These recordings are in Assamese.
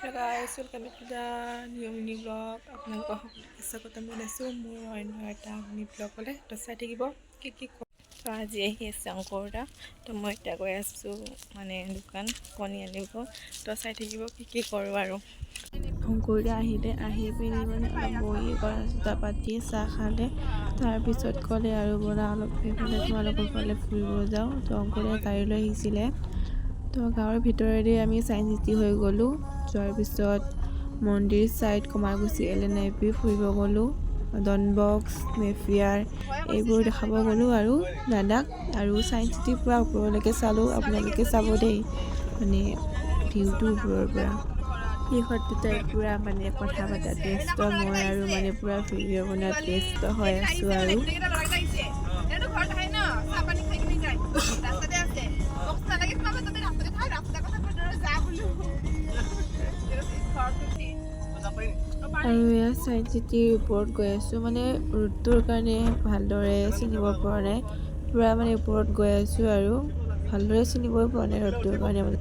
Hello guys, welcome to the new mini vlog. আপোনালোকক স্বাগতম জনাইছোঁ মোৰ অন্য এটা মিনি ব্লগলৈ। তো চাই থাকিব কি তো আজি আহি আছে অংকুৰ দা। তো মই এতিয়া গৈ আছোঁ মানে দোকান কণী আনিব। তো চাই থাকিব কি কৰোঁ আৰু অংকুৰ দা আহি পিনি মানে অলপ বহি কথা পাতি চাহ খালে। তাৰপিছত ক'লে আৰু বৰা অলপ সেইফালে তোমালোকৰ ফালে ফুৰিব যাওঁ। তো অংকুৰ দাই গাড়ী লৈ আহিছিলে। তো গাঁৱৰ ভিতৰেদি আমি চাইন্স চিটি হৈ গ'লোঁ। যোৱাৰ পিছত মন্দিৰ চাইড কমাৰগুচি LNIP ফুৰিব গ'লোঁ। ডনবক্স মেফিয়াৰ এইবোৰ দেখাব গ'লোঁ আৰু দাদাক আৰু চাইন্স চিটিৰ পৰা ওপৰলৈকে চালোঁ। আপোনালোকে চাব দেই, মানে ভিউটো ওপৰৰ পৰা। শেষত তাই পূৰা মানে কথা পতা ব্যস্ত, মই আৰু মানে পূৰা ভিডিঅ' বনোৱাত ব্যস্ত হৈ আছোঁ আৰু এয়া চাইন্স চিটিৰ ওপৰত গৈ আছোঁ। মানে ৰ'দটোৰ কাৰণে ভালদৰে চিনিব পৰা নাই, পূৰা মানে ওপৰত গৈ আছোঁ আৰু ভালদৰে চিনিবই পৰা নাই ৰ'দটোৰ কাৰণে মানে।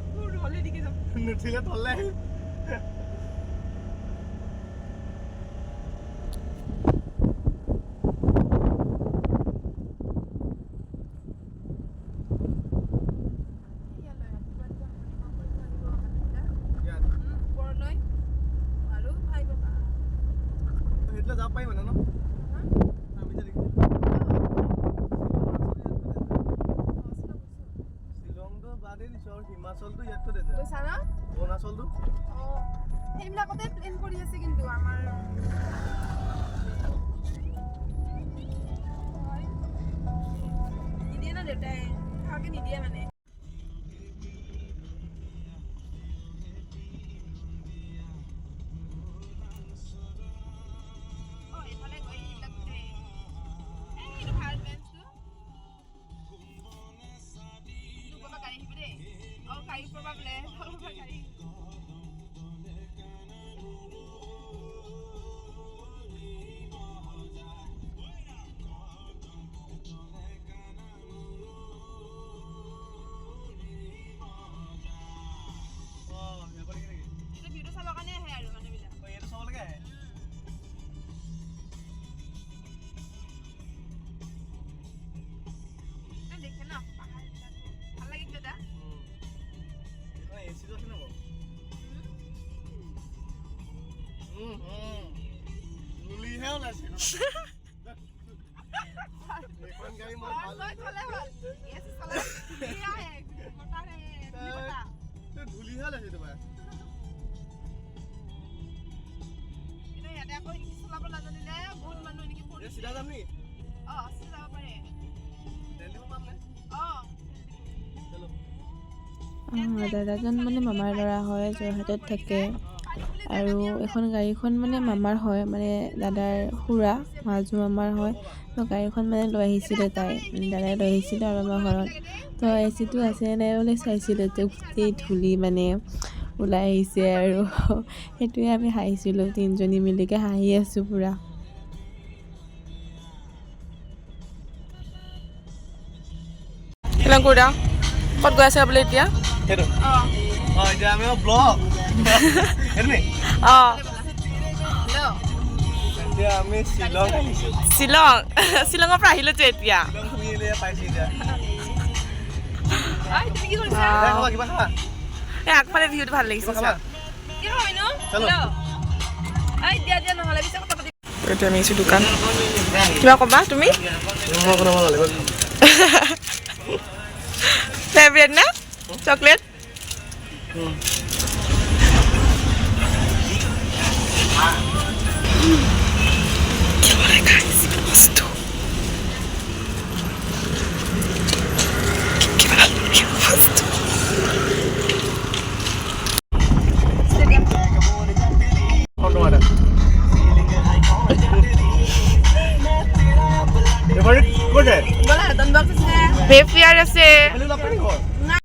হিমাচলটো ইয়াত কৰে গৈছা না অৰুণাচলটো সেইবিলাকতে প্লেন কৰি আছে কিন্তু আমাৰ নিদিয়ে না দেউতাই ভালকে নিদিয়ে মানে দাদাজন মানে মামাৰ ল'ৰা হয়, যোৰহাটত থাকে। আৰু এখন গাড়ীখন মানে মামাৰ হয়, মানে দাদাৰ খুৰা মাজু মামাৰ হয়। তো গাড়ীখন মানে লৈ আহিছিলে দাদাই লৈ আহিছিলে আৰু আমাৰ ঘৰত। তো এচিটো আছে নাই বুলি চাইছিলোঁ, তো গোটেই ধূলি মানে ওলাই আহিছে আৰু সেইটোৱে আমি হাঁহিছিলোঁ, তিনিজনী মিলিকে হাঁহি আছোঁ পূৰা। ক'ত গৈ আছে বোলে এতিয়া? এতিয়া আমি ব্লগ এতিয়া আমি শ্বিলঙৰ পৰা আহিলোঁ যে এতিয়া আগফালে ভিউটো ভাল লাগিছে। এতিয়া আমি আহিছোঁ দোকান। কিবা ক'বা তুমি? ফেভৰেট না চকলেট? মেফিয়াৰ আছে,